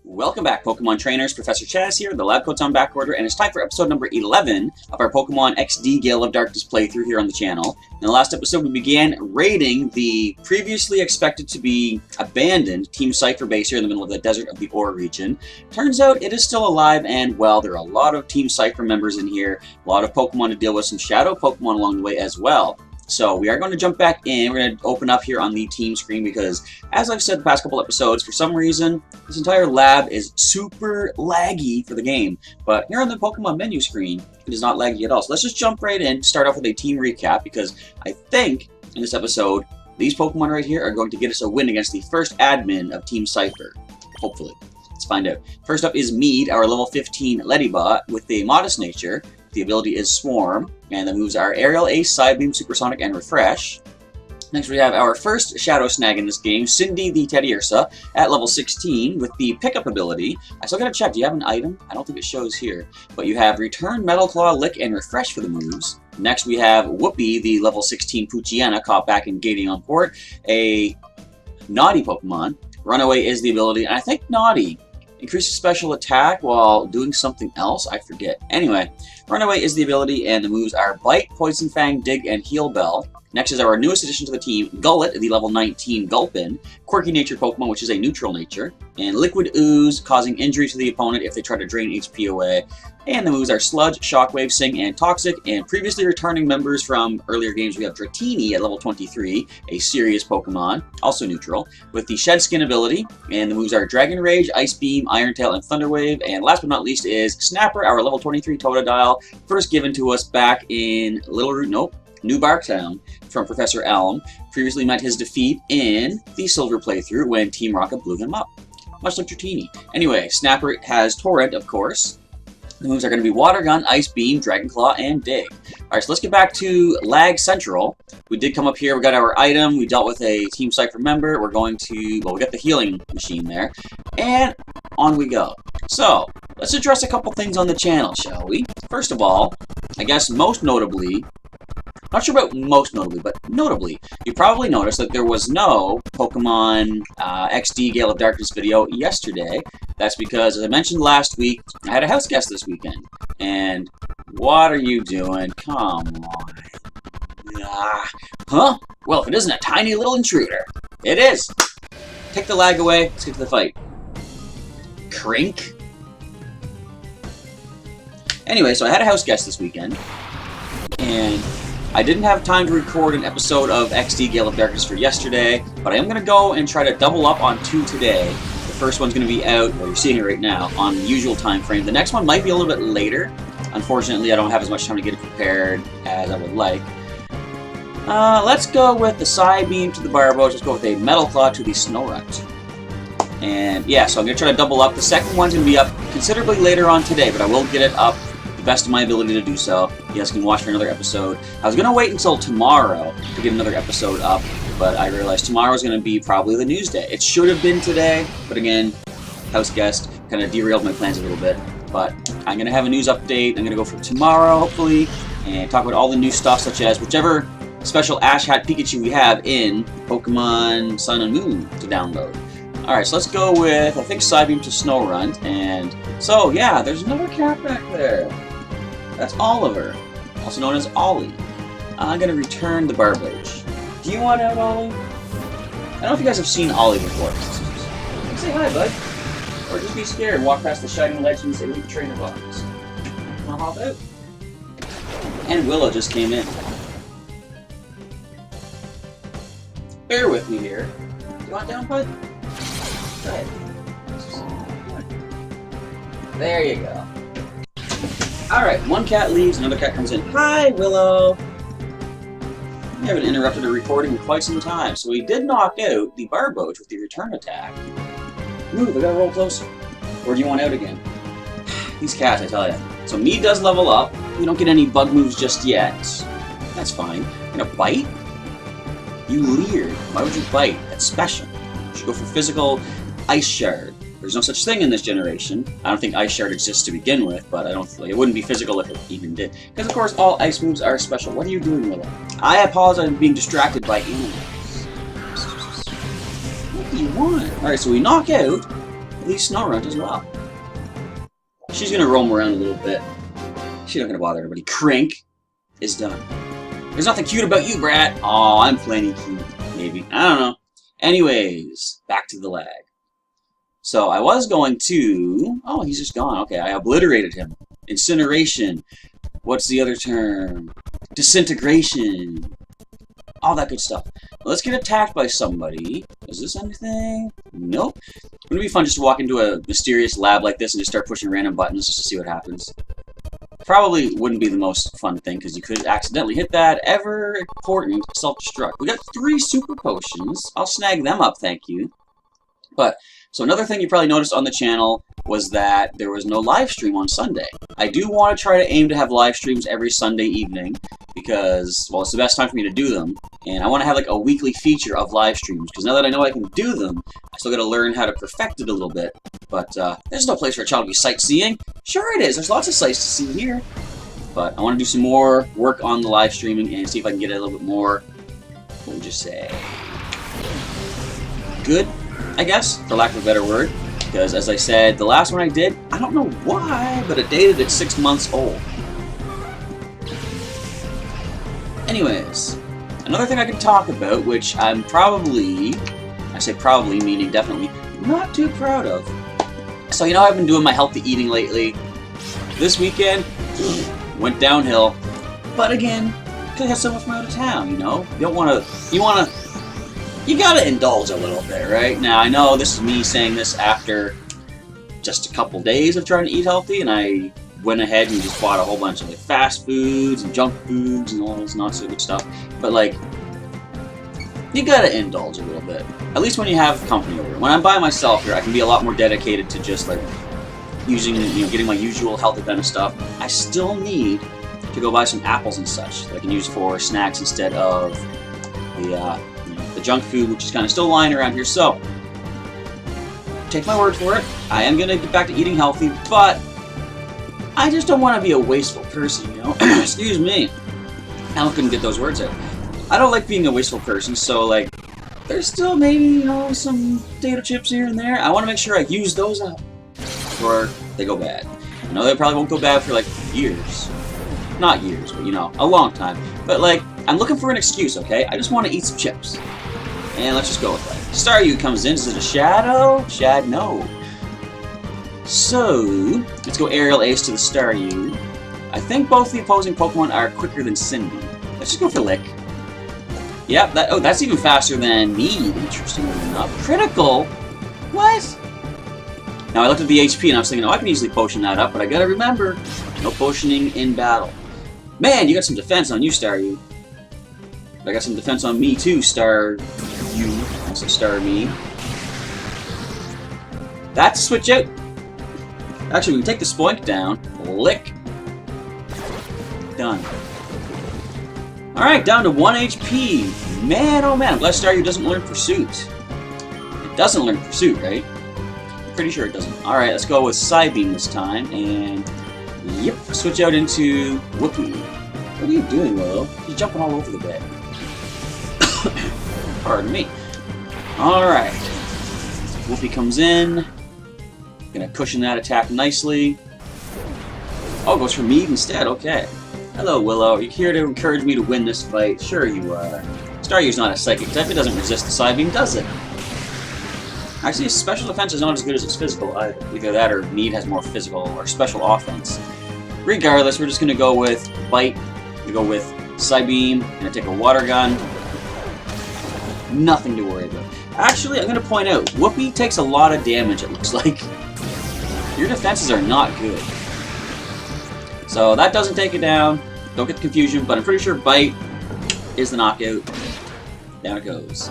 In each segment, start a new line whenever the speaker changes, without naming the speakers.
Welcome back, Pokemon Trainers. Professor Chaz here, the lab coat's on back order, and it's time for episode number 11 of our Pokemon XD Gale of Darkness playthrough here on the channel. In the last episode, we began raiding the previously expected to be abandoned Team Cipher base here in the middle of the desert of the Orre region. Turns out it is still alive and well. There are a lot of Team Cipher members in here, a lot of Pokemon to deal with, some shadow Pokemon along the way as well. So we are going to jump back in. We're going to open up here on the team screen because, as I've said the past couple episodes, for some reason, this entire lab is super laggy for the game. But here on the Pokemon menu screen, it is not laggy at all. So let's just jump right in, start off with a team recap, because I think in this episode, these Pokemon right here are going to get us a win against the first admin of Team Cipher. Hopefully. Let's find out. First up is Mead, our level 15 Ledybot with a modest nature. The ability is Swarm, and the moves are Aerial, Ace, Psybeam, Supersonic, and Refresh. Next we have our first Shadow Snag in this game, Cindy the Teddiursa, at level 16 with the Pickup ability. I still gotta check, do you have an item? I don't think it shows here. But you have Return, Metal Claw, Lick, and Refresh for the moves. Next we have Whoopi, the level 16 Poochyena, caught back in Gating on Port, a Naughty Pokemon. Runaway is the ability, and I think Naughty increases special attack while doing something else. I forget. Anyway, Runaway is the ability, and the moves are Bite, Poison Fang, Dig, and Heal Bell. Next is our newest addition to the team, Gullet, the level 19 Gulpin, quirky nature Pokemon, which is a neutral nature, and Liquid Ooze, causing injury to the opponent if they try to drain HP away. And the moves are Sludge, Shockwave, Sing, and Toxic. And previously returning members from earlier games, we have Dratini at level 23, a serious Pokemon, also neutral, with the Shed Skin ability. And the moves are Dragon Rage, Ice Beam, Iron Tail, and Thunder Wave. And last but not least is Snapper, our level 23 Totodile, first given to us back in New Barktown from Professor Elm. Previously met his defeat in the Silver playthrough when Team Rocket blew him up, much like Dratini. Anyway, Snapper has Torrent, of course. The moves are going to be Water Gun, Ice Beam, Dragon Claw, and Dig. Alright, so let's get back to Lag Central. We did come up here, we got our item, we dealt with a Team Cipher member, we're going to, well, we got the healing machine there, and on we go. So, let's address a couple things on the channel, shall we? First of all, I guess most notably, not sure about most notably, but notably, you probably noticed that there was no Pokemon XD Gale of Darkness video yesterday. That's because, as I mentioned last week, I had a house guest this weekend. And what are you doing? Come on. Huh? Well, if it isn't a tiny little intruder. It is. Take the lag away. Let's get to the fight. Crink. Anyway, so I had a house guest this weekend. And I didn't have time to record an episode of XD Gale of Darkness for yesterday, but I am going to go and try to double up on 2 today. The first one's going to be out, well, you're seeing it right now, on the usual time frame. The next one might be a little bit later. Unfortunately, I don't have as much time to get it prepared as I would like. Let's go with the Psybeam to the Barboach. Let's go with a Metal Claw to the Snorunt. And yeah, so I'm going to try to double up. The second one's going to be up considerably later on today, but I will get it up best of my ability to do so. You guys can watch for another episode. I was going to wait until tomorrow to get another episode up, but I realized tomorrow is going to be probably the news day. It should have been today, but again, house guest kind of derailed my plans a little bit. But I'm going to have a news update. I'm going to go for tomorrow, hopefully, and talk about all the new stuff, such as whichever special Ash Hat Pikachu we have in Pokemon Sun and Moon to download. Alright, so let's go with, I think, Psybeam to Snorunt, and so, yeah, there's another cat back there. That's Oliver, also known as Ollie. I'm going to return the Barboach. Do you want out, Ollie? I don't know if you guys have seen Ollie before. Say hi, bud. Or just be scared and walk past the Shining Ledge and say, leave trainer box. Wanna hop out? And Willow just came in. Bear with me here. You want down, bud? Go ahead. There you go. Alright, one cat leaves, another cat comes in. Hi, Willow! We haven't interrupted a recording in quite some time, so we did knock out the Barboach with the return attack. Move, I gotta roll closer. Or do you want out again? These cats, I tell ya. So Mead does level up. We don't get any bug moves just yet. That's fine. Gonna bite? You leered. Why would you bite? That's special. You should go for physical Ice Shard. There's no such thing in this generation. I don't think Ice Shard exists to begin with, but I don't like, it wouldn't be physical if it even did. Because of course all ice moves are special. What are you doing, Willow? I apologize for being distracted by animals. What do you want? Alright, so we knock out at least Snorunt as well. She's gonna roam around a little bit. She's not gonna bother everybody. Crink is done. There's nothing cute about you, Brat. Oh, I'm plenty cute. Maybe. I don't know. Anyways, back to the lag. So I was going to... Oh, he's just gone. Okay, I obliterated him. Incineration. What's the other term? Disintegration. All that good stuff. Let's get attacked by somebody. Is this anything? Nope. Wouldn't it be fun just to walk into a mysterious lab like this and just start pushing random buttons just to see what happens? Probably wouldn't be the most fun thing because you could accidentally hit that ever important self-destruct. We got 3 super potions. I'll snag them up, thank you. But... So another thing you probably noticed on the channel was that there was no live stream on Sunday. I do want to try to aim to have live streams every Sunday evening because, well, it's the best time for me to do them. And I want to have like a weekly feature of live streams because now that I know I can do them, I still got to learn how to perfect it a little bit. But there's no place for a child to be sightseeing. Sure it is. There's lots of sights to see here. But I want to do some more work on the live streaming and see if I can get it a little bit more, what would you say, good? I guess, for lack of a better word, because as I said, the last one I did, I don't know why, but it dated at 6 months old. Anyways, another thing I can talk about, which I'm probably, I say probably meaning definitely, not too proud of. So you know I've been doing my healthy eating lately. This weekend, went downhill, but again, because I had so much from out of town, you know? You gotta indulge a little bit, right? Now, I know this is me saying this after just a couple days of trying to eat healthy, and I went ahead and just bought a whole bunch of like fast foods and junk foods and all this not so good stuff. But like, you gotta indulge a little bit. At least when you have company over. When I'm by myself here, I can be a lot more dedicated to just like using, you know, getting my usual healthy kind of stuff. I still need to go buy some apples and such that I can use for snacks instead of the junk food, which is kind of still lying around here. So, take my word for it. I am going to get back to eating healthy, but I just don't want to be a wasteful person, you know? Excuse me. I couldn't get those words out. I don't like being a wasteful person, so, like, there's still maybe, you know, some potato chips here and there. I want to make sure I use those up before they go bad. I know they probably won't go bad for, like, years. Not years, but, you know, a long time. But, like, I'm looking for an excuse, okay? I just want to eat some chips. And let's just go with that. Staryu comes in. Is it a Shadow? No. So, let's go Aerial Ace to the Staryu. I think both the opposing Pokemon are quicker than Cindy. Let's just go for Lick. Yep, that's even faster than me, interestingly enough. Critical? What? Now, I looked at the HP and I was thinking, oh, I can easily potion that up, but I gotta remember, no potioning in battle. Man, you got some defense on you, Staryu. I got some defense on me too, Staryu. Also Star me. That's switch out. Actually, we can take the Spoink down. Lick. Done. Alright, down to 1 HP. Man, oh man, I'm glad Staryu doesn't learn Pursuit. It doesn't learn Pursuit, right? I'm pretty sure it doesn't. Alright, let's go with Psybeam this time, and... Yep, switch out into Whoopee. What are you doing, Willow? You're jumping all over the bed. Pardon me. Alright. Whoopee comes in. Gonna cushion that attack nicely. Oh, goes for me instead, okay. Hello, Willow. Are you here to encourage me to win this fight? Sure you are. Staryu's not a psychic type. It doesn't resist the Psybeam, does it? Actually, his special defense is not as good as its physical either. Either that or Need has more physical or special offense. Regardless, we're just gonna go with Bite. We go with Psybeam. Gonna take a Water Gun. Nothing to worry about. Actually, I'm gonna point out, Whoopee takes a lot of damage, it looks like. Your defenses are not good. So that doesn't take it down. Don't get the confusion, but I'm pretty sure Bite is the knockout. Down it goes.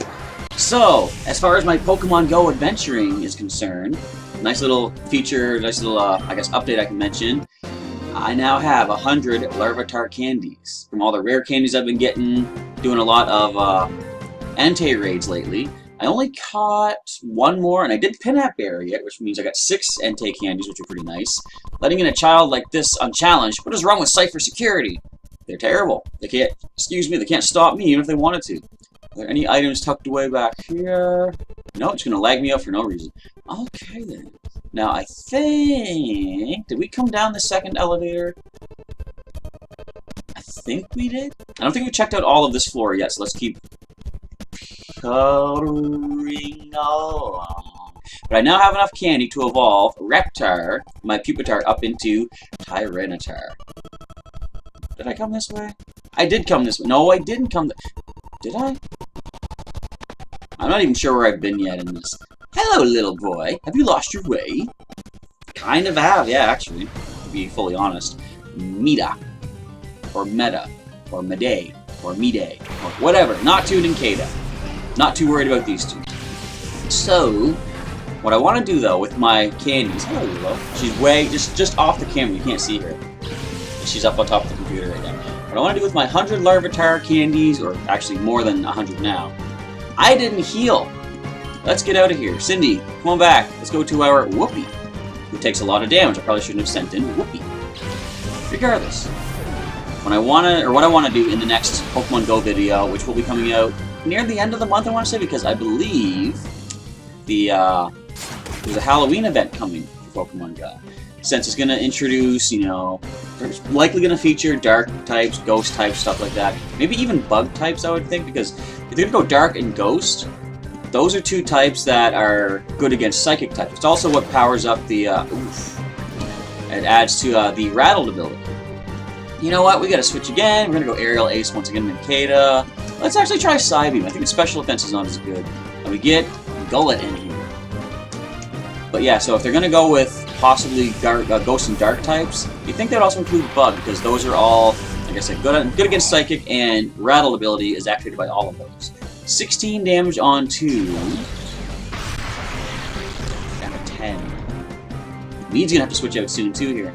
So, as far as my Pokemon Go adventuring is concerned, nice little feature, nice little, I guess, update I can mention. I now have 100 Larvitar candies. From all the rare candies I've been getting, doing a lot of Entei raids lately. I only caught one more, and I did Pinap Berry it, which means I got 6 Entei candies, which are pretty nice. Letting in a child like this unchallenged, what is wrong with Cipher security? They're terrible. They can't, excuse me, they can't stop me even if they wanted to. Are there any items tucked away back here? No, it's gonna lag me up for no reason. Okay then. Now I think, did we come down the second elevator? I think we did. I don't think we checked out all of this floor yet, so let's keep puttering along. But I now have enough candy to evolve Reptar, my Pupitar, up into Tyranitar. Did I come this way? I did come this way. No, I didn't come. Did I? I'm not even sure where I've been yet in this. Hello, little boy. Have you lost your way? Kind of have, yeah, actually. To be fully honest. Meta. Or Meta. Or Mede. Or Mide. Or whatever. Not too Ninkata. Not too worried about these two. So, what I want to do, though, with my candies... Hello, Willow. She's way... Just off the camera. You can't see her. She's up on top of the computer right now. What I want to do with my 100 Larvitar candies, or actually more than 100 now, I didn't heal. Let's get out of here. Cindy, come on back. Let's go to our Whoopi, who takes a lot of damage. I probably shouldn't have sent in Whoopi. Regardless, what I want to do in the next Pokemon Go video, which will be coming out near the end of the month, I want to say, because I believe there's a Halloween event coming for Pokemon Go. Since it's going to introduce, you know, it's likely going to feature dark types, ghost types, stuff like that. Maybe even bug types, I would think, because if they're going to go dark and ghost, those are two types that are good against psychic types. It's also what powers up the, it adds to the rattled ability. You know what, we got to switch again. We're going to go Aerial Ace once again, Ninkata. Let's actually try Psybeam. I think the special offense is not as good. And we get Gullet in here. But yeah, so if they're going to go with possibly ghost and dark types, you think that would also include bug, because those are all, like I said, good against psychic, and rattle ability is activated by all of those. 16 damage on 2. Down to 10. Mead's gonna have to switch out soon too here.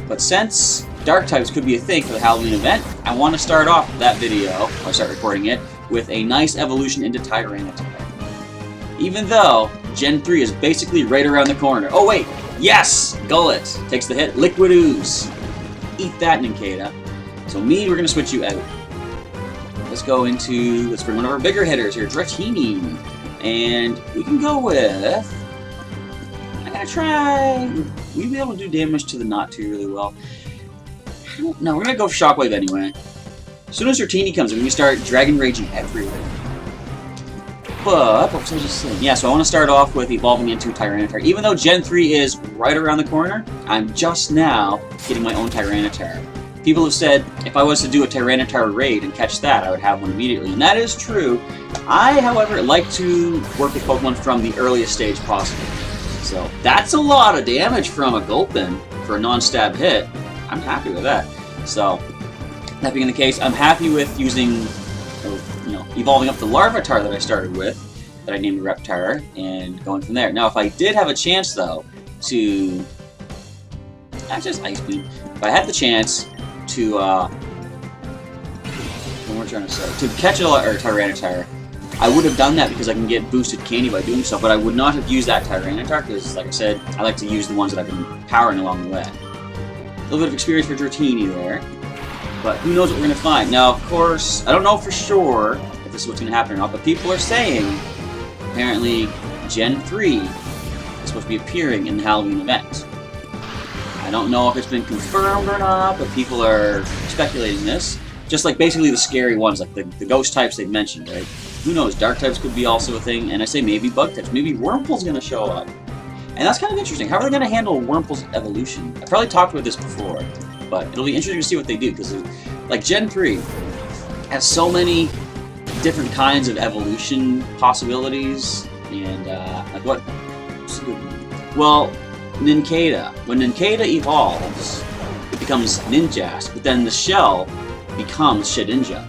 But since dark types could be a thing for the Halloween event, I want to start off that video, or start recording it, with a nice evolution into Tyranitar. Even though Gen 3 is basically right around the corner. Oh wait! Yes! Gullet takes the hit. Liquid Ooze. Eat that, Ninkata. So me, we're going to switch you out. Let's go into... Let's bring one of our bigger hitters here. Dratini. And we can go with... I'm going to try... We'll be able to do damage to the Natu really well. I don't know. We're going to go for Shockwave anyway. As soon as Dratini comes in, we can start Dragon Raging everywhere. But, what was I just saying? Yeah, so I want to start off with evolving into Tyranitar. Even though Gen 3 is right around the corner, I'm just now getting my own Tyranitar. People have said, if I was to do a Tyranitar raid and catch that, I would have one immediately. And that is true. I, however, like to work with Pokemon from the earliest stage possible. So, that's a lot of damage from a Gulpin for a non-stab hit. I'm happy with that. So, that being the case, I'm happy with using... evolving up the Larvitar that I started with, that I named Reptar, and going from there. Now, if I did have a chance, though, to... Not just Ice Beam. If I had the chance to, what am I trying to say? To catch a Tyranitar, I would have done that because I can get boosted candy by doing so, but I would not have used that Tyranitar because, like I said, I like to use the ones that I've been powering along the way. A little bit of experience for Dratini there. But who knows what we're going to find. Now, of course, I don't know for sure if this is what's going to happen or not, but people are saying, apparently, Gen 3 is supposed to be appearing in the Halloween event. I don't know if it's been confirmed or not, but people are speculating this. Just like basically the scary ones, like the ghost types they've mentioned, right? Who knows, dark types could be also a thing, and I say maybe bug types. Maybe Wurmple's going to show up. And that's kind of interesting. How are they going to handle Wurmple's evolution? I've probably talked about this before. But it'll be interesting to see what they do, because like Gen 3 has so many different kinds of evolution possibilities, and like what? Well, Ninkata. When Ninkata evolves, it becomes Ninjask, but then the shell becomes Shedinja.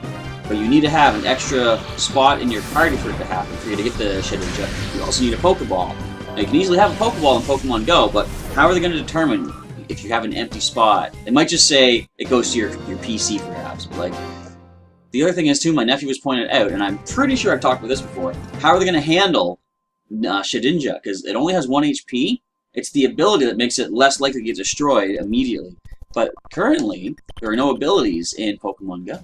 But you need to have an extra spot in your party for it to happen, for you to get the Shedinja. You also need a Pokeball. Now, you can easily have a Pokeball in Pokemon Go, but how are they going to determine if you have an empty spot? It might just say it goes to your PC, perhaps. But like the other thing is, too, my nephew was pointed out, and I'm pretty sure I've talked about this before, how are they going to handle Shedinja? Because it only has 1 HP. It's the ability that makes it less likely to get destroyed immediately. But currently, there are no abilities in Pokemon Go.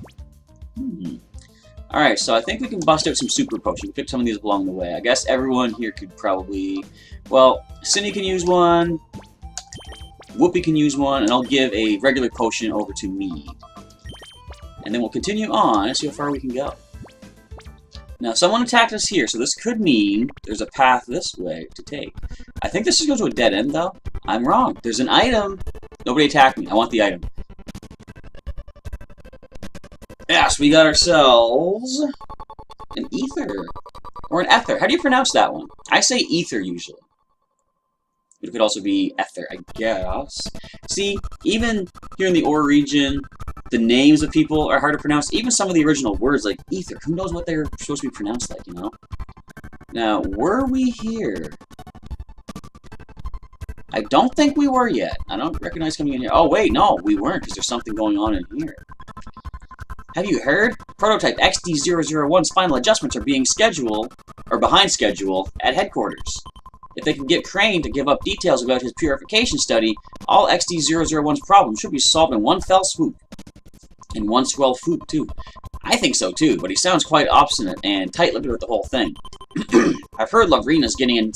Alright, so I think we can bust out some Super Potions. Pick some of these along the way. I guess everyone here could probably... Well, Cindy can use one, Whoopi can use one, and I'll give a regular potion over to Mead. And then we'll continue on and see how far we can go. Now, someone attacked us here, so this could mean there's a path this way to take. I think this just goes to a dead end, though. I'm wrong. There's an item. Nobody attacked me. I want the item. Yes, we got ourselves an ether. Or an ether. How do you pronounce that one? I say ether usually. But it could also be ether, I guess. See, even here in the Orre region, the names of people are hard to pronounce. Even some of the original words, like ether. Who knows what they're supposed to be pronounced like, you know? Now, were we here? I don't think we were yet. I don't recognize coming in here. Oh, wait, no, we weren't, because there's something going on in here. Have you heard? Prototype XD001's final adjustments are being scheduled, or behind schedule, at headquarters. If they can get Crane to give up details about his purification study, all XD001's problems should be solved in one fell swoop. In one swell swoop, too. I think so, too, but he sounds quite obstinate and tight-lipped with the whole thing. I've heard Lavrena's getting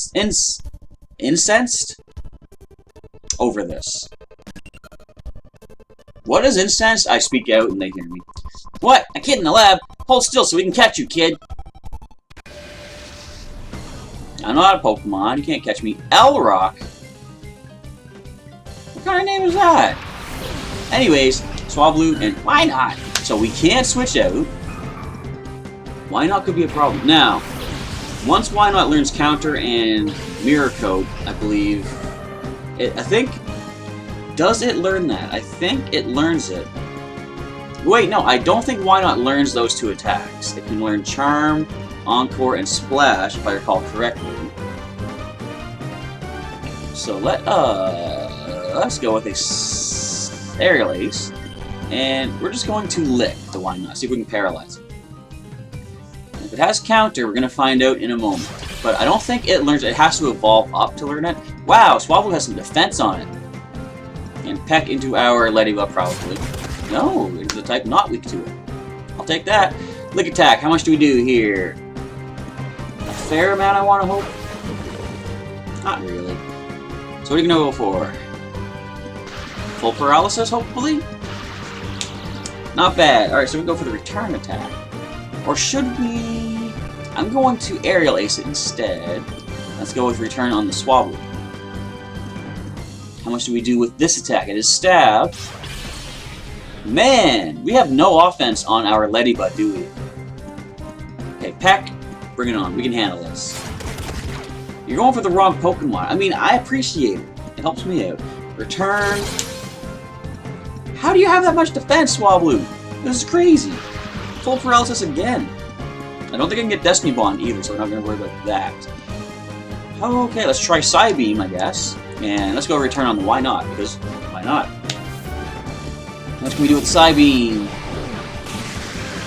incensed over this. What is incensed? I speak out and they hear me. What? A kid in the lab? Hold still so we can catch you, kid. I'm not a Pokemon. You can't catch me. L-Rock? What kind of name is that? Anyways, Swablu and why not? So we can't switch out. Why not could be a problem. Now, once Why Not learns Counter and Mirror Coat, I believe, I think, does it learn that? I think it learns it. Wait, no, I don't think Why Not learns those 2 attacks. It can learn Charm, Encore, and Splash, if I recall correctly. So let's go with a Aerial Ace, and we're just going to Lick the Why Not, see if we can paralyze it. And if it has Counter, we're going to find out in a moment. But I don't think it learns it. It has to evolve up to learn it. Wow, Swablu has some defense on it. And peck into our Ladybug, probably. No, it's the type not weak to it. I'll take that. Lick attack. How much do we do here? A fair amount, I want to hope. Not really. So what are you going to go for? Full paralysis, hopefully? Not bad. Alright, so we go for the return attack. Or should we... I'm going to Aerial Ace it instead. Let's go with return on the Swablu. How much do we do with this attack? It is Stab. Man, we have no offense on our Ladybug, do we? Okay, Peck, bring it on. We can handle this. You're going for the wrong Pokemon. I mean, I appreciate it. It helps me out. Return. How do you have that much defense, Swablu? This is crazy. Full paralysis again. I don't think I can get Destiny Bond either, so we're not going to worry about that. Okay, let's try Psybeam, I guess. And let's go return on the Why Not, because why not? What can we do with Psybeam?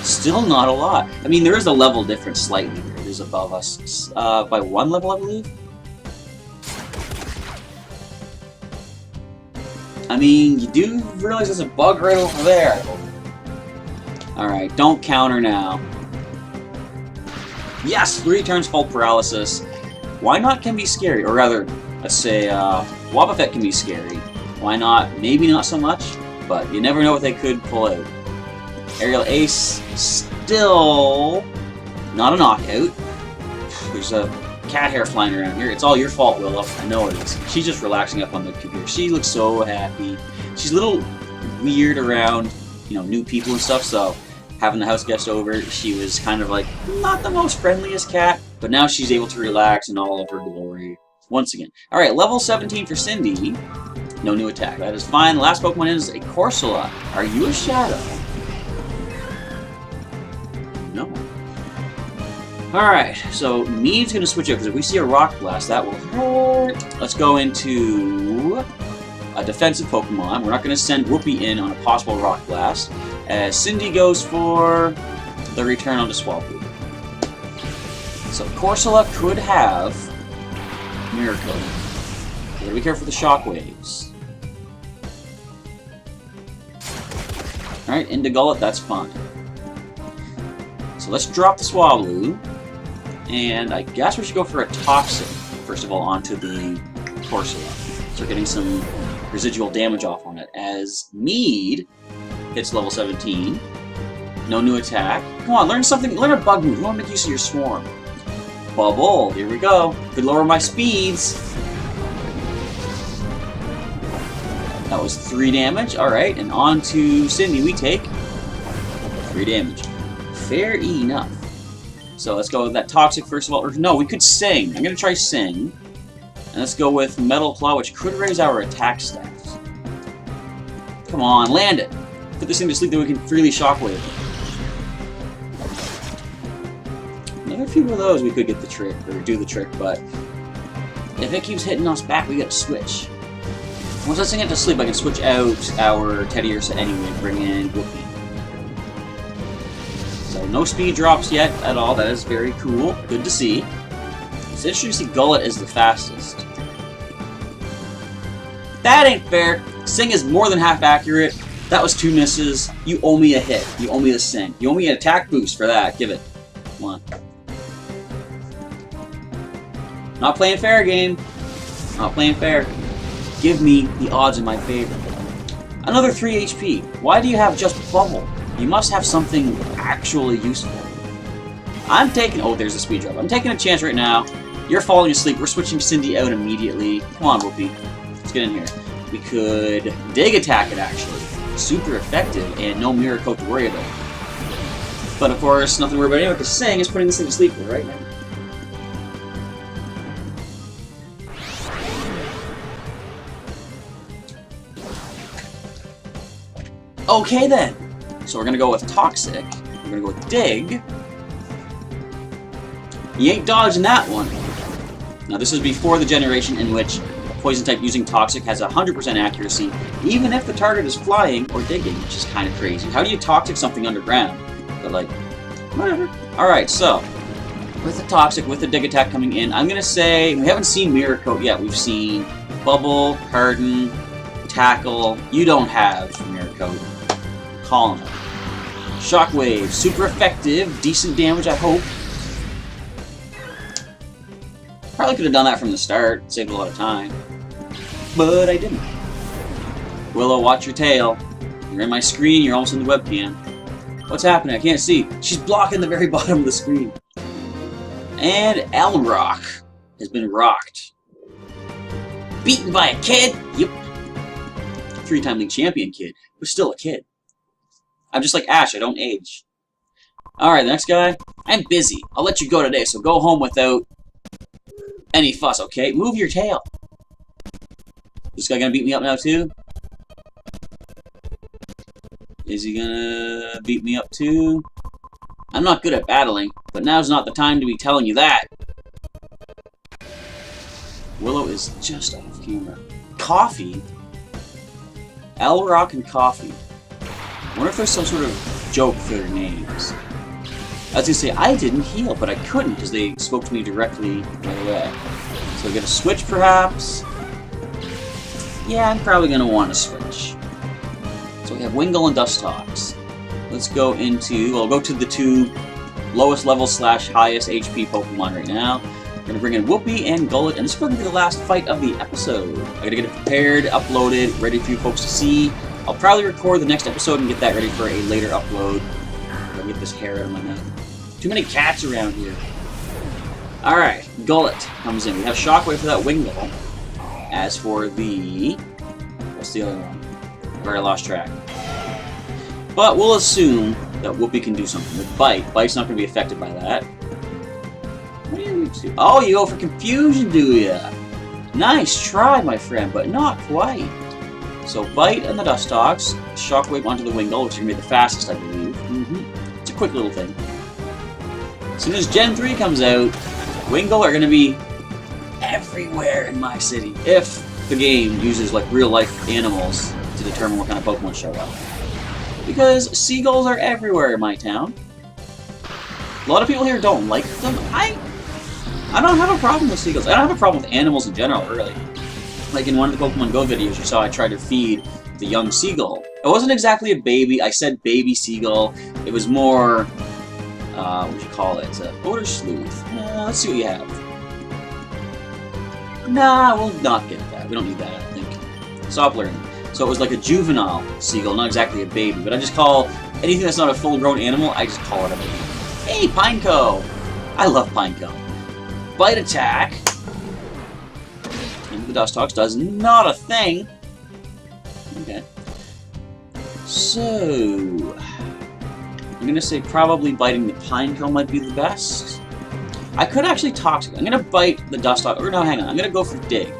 Still not a lot. I mean, there is a level difference slightly here. It is above us by 1 level, I believe. I mean, you do realize there's a bug right over there. Alright, don't counter now. Yes! 3 turns full paralysis. Why Not can be scary, or rather, let's say, Wobbuffet can be scary. Why Not? Maybe not so much, but you never know what they could pull out. Aerial Ace, still not a knockout. There's a cat hair flying around here. It's all your fault, Willow. I know it is. She's just relaxing up on the computer. She looks so happy. She's a little weird around, you know, new people and stuff, so having the house guest over, she was kind of like, not the most friendliest cat, but now she's able to relax in all of her glory once again. Alright, level 17 for Cindy. No new attack. That is fine. The last Pokemon is a Corsola. Are you a Shadow? No. Alright, so Mead's going to switch out, because if we see a Rock Blast, that will hurt. Let's go into a defensive Pokemon. We're not going to send Whoopi in on a possible Rock Blast. As Cindy goes for the return onto Swablu. So Corsola could have Mirror Coat. Gotta be careful with the shockwaves. Alright, into Gullet, that's fine. So let's drop the Swablu. And I guess we should go for a Toxic, first of all, onto the Corsola. So we're getting some residual damage off on it. As Mead hits level 17. No new attack. Come on, learn something. Learn a bug move. You want to make use of your Swarm. Bubble. Here we go. Could lower my speeds. That was 3 damage. Alright, and on to Cindy we take 3 damage. Fair enough. So let's go with that Toxic first of all. Or no, we could Sing. I'm going to try Sing. And let's go with Metal Claw, which could raise our attack stats. Come on, land it. Put this thing to sleep that we can freely Shockwave. Another few of those we could get the trick, or do the trick, but if it keeps hitting us back, we gotta switch. Once I sing it to sleep, I can switch out our Teddy Ursa anyway and bring in Whoopi. So no speed drops yet at all. That is very cool. Good to see. It's interesting to see Gullet is the fastest. That ain't fair. Sing is more than half accurate. That was 2 misses. You owe me a hit. You owe me the Sing. You owe me an attack boost for that. Give it. Come on. Not playing fair, game. Not playing fair. Give me the odds in my favor. Another 3 HP. Why do you have just Bubble? You must have something actually useful. I'm taking... Oh, there's a speed drop. I'm taking a chance right now. You're falling asleep. We're switching Cindy out immediately. Come on, Whoopi. Let's get in here. We could Dig Attack it, actually. Super effective, and no Mirror Coat to worry about. But, of course, nothing to worry about anyway, because Sing is putting this thing to sleep for right now. Okay, then. So we're going to go with Toxic. We're going to go with Dig. You ain't dodging that one. Now, this is before the generation in which Poison type using Toxic has 100% accuracy, even if the target is flying or digging, which is kind of crazy. How do you Toxic something underground? But, like, whatever. Alright, so, with the Toxic, with the Dig Attack coming in, I'm going to say, we haven't seen Mirror Coat yet. We've seen Bubble, Harden, Tackle. You don't have Mirror Coat. Calling it. Shockwave, super effective, decent damage, I hope. Probably could have done that from the start, saved a lot of time. But I didn't. Willow, watch your tail. You're in my screen, you're almost in the webcam. What's happening? I can't see. She's blocking the very bottom of the screen. And Elrock has been rocked. Beaten by a kid? Yep. 3-time league champion kid, but still a kid. I'm just like Ash, I don't age. Alright, the next guy. I'm busy. I'll let you go today, so go home without any fuss, okay? Move your tail. This guy gonna beat me up now, too? Is he gonna beat me up, too? I'm not good at battling, but now's not the time to be telling you that. Willow is just off camera. Coffee? Elrock and Coffee. I wonder if there's some sort of joke for their names. I was gonna say, I didn't heal, but I couldn't because they spoke to me directly right away. So we get a switch, perhaps? Yeah, I'm probably gonna want to switch. So we have Wingull and Dustox. Let's go into, well, go to the 2 lowest level / highest HP Pokemon right now. We're gonna bring in Whoopi and Gullet, and this is going to be the last fight of the episode. I gotta get it prepared, uploaded, ready for you folks to see. I'll probably record the next episode and get that ready for a later upload. I'll get this hair out of my mouth. Too many cats around here. Alright, Gullet comes in. We have Shockwave for that Wingull. As for the... what's the other one? I've already lost track. But we'll assume that Whoopi can do something with Bite. Bite's not going to be affected by that. What do you do? Oh, you go for Confusion, do ya? Nice try, my friend, but not quite. So Bite and the Dustox, Shockwave onto the Wingull, which is going to be the fastest, I believe. It's a quick little thing. As soon as Gen 3 comes out, Wingull are going to be everywhere in my city. If the game uses like real-life animals to determine what kind of Pokemon show up. Because seagulls are everywhere in my town. A lot of people here don't like them. I don't have a problem with seagulls. I don't have a problem with animals in general, really. Like in one of the Pokemon Go videos you saw, I tried to feed the young seagull. It wasn't exactly a baby. I said baby seagull. It was more, what would you call it? Odor sleuth. Let's see what you have. Nah, we'll not get that. We don't need that, I think. Stop learning. So it was like a juvenile seagull, not exactly a baby. But I just call anything that's not a full-grown animal, I just call it a baby. Hey, Pineco! I love Pineco. Bite attack. And the Dustox does not a thing. Okay. So, I'm gonna say probably biting the Pineco might be the best. I could actually Toxic. I'm gonna bite the Dustox. Or no, hang on. I'm gonna go for Dig.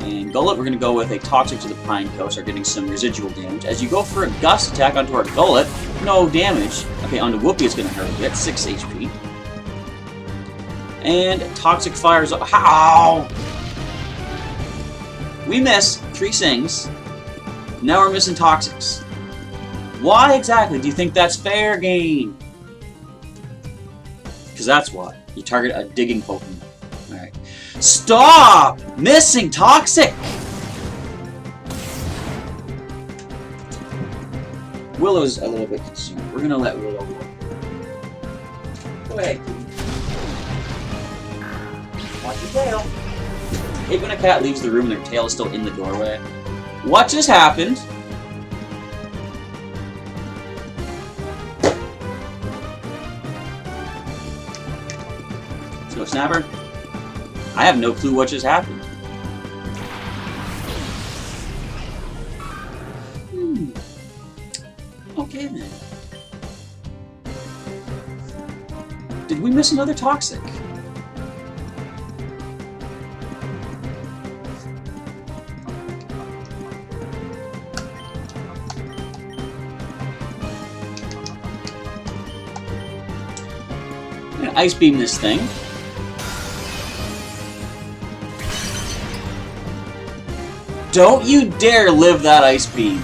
And Gullet, we're gonna go with a Toxic to the Pineco, start getting some residual damage. As you go for a Gust attack onto our Gullet, no damage. Okay, onto Whoopee it's gonna hurt a bit, 6 HP. And Toxic fires up. How? We miss 3 Sings. Now we're missing Toxics. Why exactly do you think that's fair game? Because that's why. You target a digging Pokemon. Alright. Stop! Missing Toxic! Willow's a little bit concerned. We're gonna let Willow go. Go ahead. Watch your tail. I hate when a cat leaves the room and their tail is still in the doorway. What just happened? Let's go, Snapper. I have no clue what just happened. Okay then. Did we miss another Toxic? I'm gonna Ice Beam this thing. Don't you dare live that Ice Beam.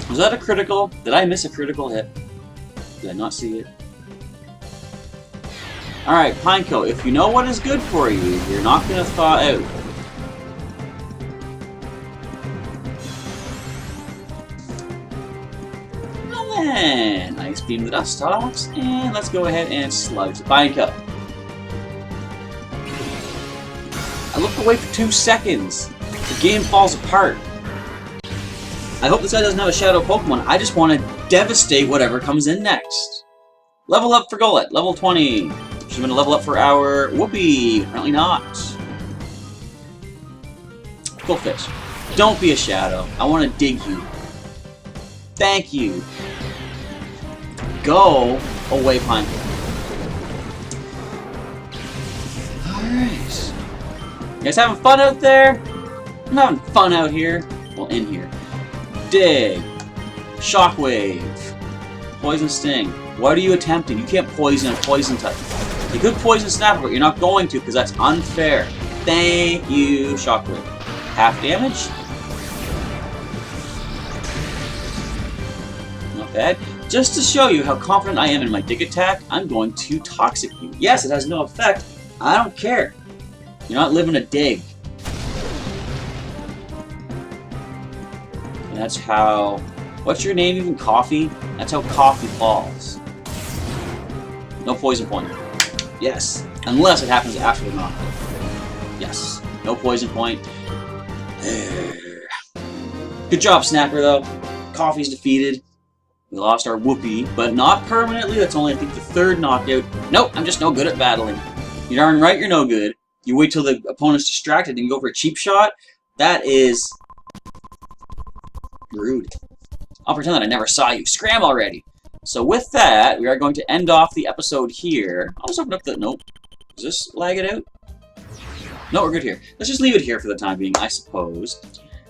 Was that a critical? Did I miss a critical hit? Did I not see it? Alright, Pineco, if you know what is good for you, you're not gonna thaw out. Well then, Ice Beam the Dustox, and let's go ahead and sludge the Pineco. I look away for 2 seconds. The game falls apart. I hope this guy doesn't have a Shadow Pokemon. I just want to devastate whatever comes in next. Level up for Golett. Level 20. Should have been a level up for our Whoopee. Apparently not. Cool fish. Don't be a Shadow. I want to dig you. Thank you. Go away, Pineco. Alright. You guys having fun out there? I'm having fun out here. Well, in here. Dig. Shockwave. Poison Sting. What are you attempting? You can't poison a poison type. You could poison Snapper, but you're not going to because that's unfair. Thank you, Shockwave. Half damage? Not bad. Just to show you how confident I am in my Dig attack, I'm going to Toxic you. Yes, it has no effect. I don't care. You're not living a Dig. And that's how... What's your name even? Coffee? That's how Coffee falls. No poison point. Yes. Unless it happens after the knockout. Yes. No poison point. Good job, Snapper, though. Coffee's defeated. We lost our Whoopee, but not permanently. That's only, I think, the 3rd knockout. Nope, I'm just no good at battling. You're darn right you're no good. You wait till the opponent's distracted and you go for a cheap shot. That is... rude. I'll pretend that I never saw you. Scram already! So with that, we are going to end off the episode here. I'll just open up the... Nope. Does this lag it out? No, we're good here. Let's just leave it here for the time being, I suppose.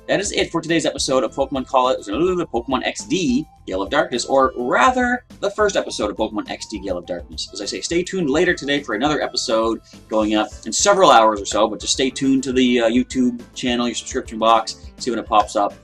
that is it for today's episode of Pokemon Pokemon XD Gale of Darkness, or rather, the first episode of Pokemon XD Gale of Darkness. As I say, stay tuned later today for another episode going up in several hours or so, but just stay tuned to the YouTube channel, your subscription box, see when it pops up.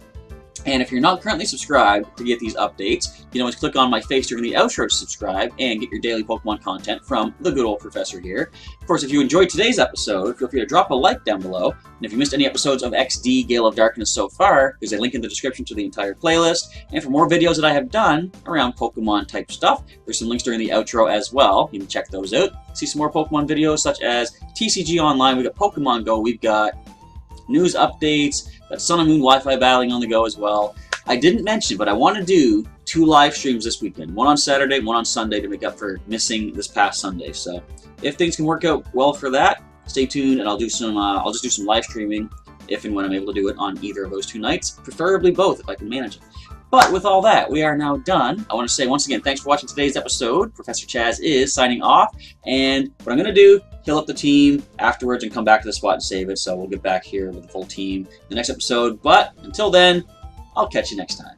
And if you're not currently subscribed to get these updates, you can always click on my face during the outro to subscribe and get your daily Pokemon content from the good old professor here. Of course, if you enjoyed today's episode, feel free to drop a like down below. And if you missed any episodes of XD Gale of Darkness so far, there's a link in the description to the entire playlist. And for more videos that I have done around Pokemon type stuff, there's some links during the outro as well. You can check those out. See some more Pokemon videos such as TCG Online, we've got Pokemon Go, we've got news updates, got Sun and Moon Wi-Fi battling on the go as well. I didn't mention, but I want to do 2 live streams this weekend. One on Saturday, one on Sunday to make up for missing this past Sunday. So if things can work out well for that, stay tuned and I'll do some. I'll just do some live streaming if and when I'm able to do it on either of those 2 nights, preferably both if I can manage it. But with all that, we are now done. I want to say once again, thanks for watching today's episode. Professor Chaz is signing off, and what I'm going to do, heal up the team afterwards and come back to the spot and save it, so we'll get back here with the full team in the next episode. But until then, I'll catch you next time.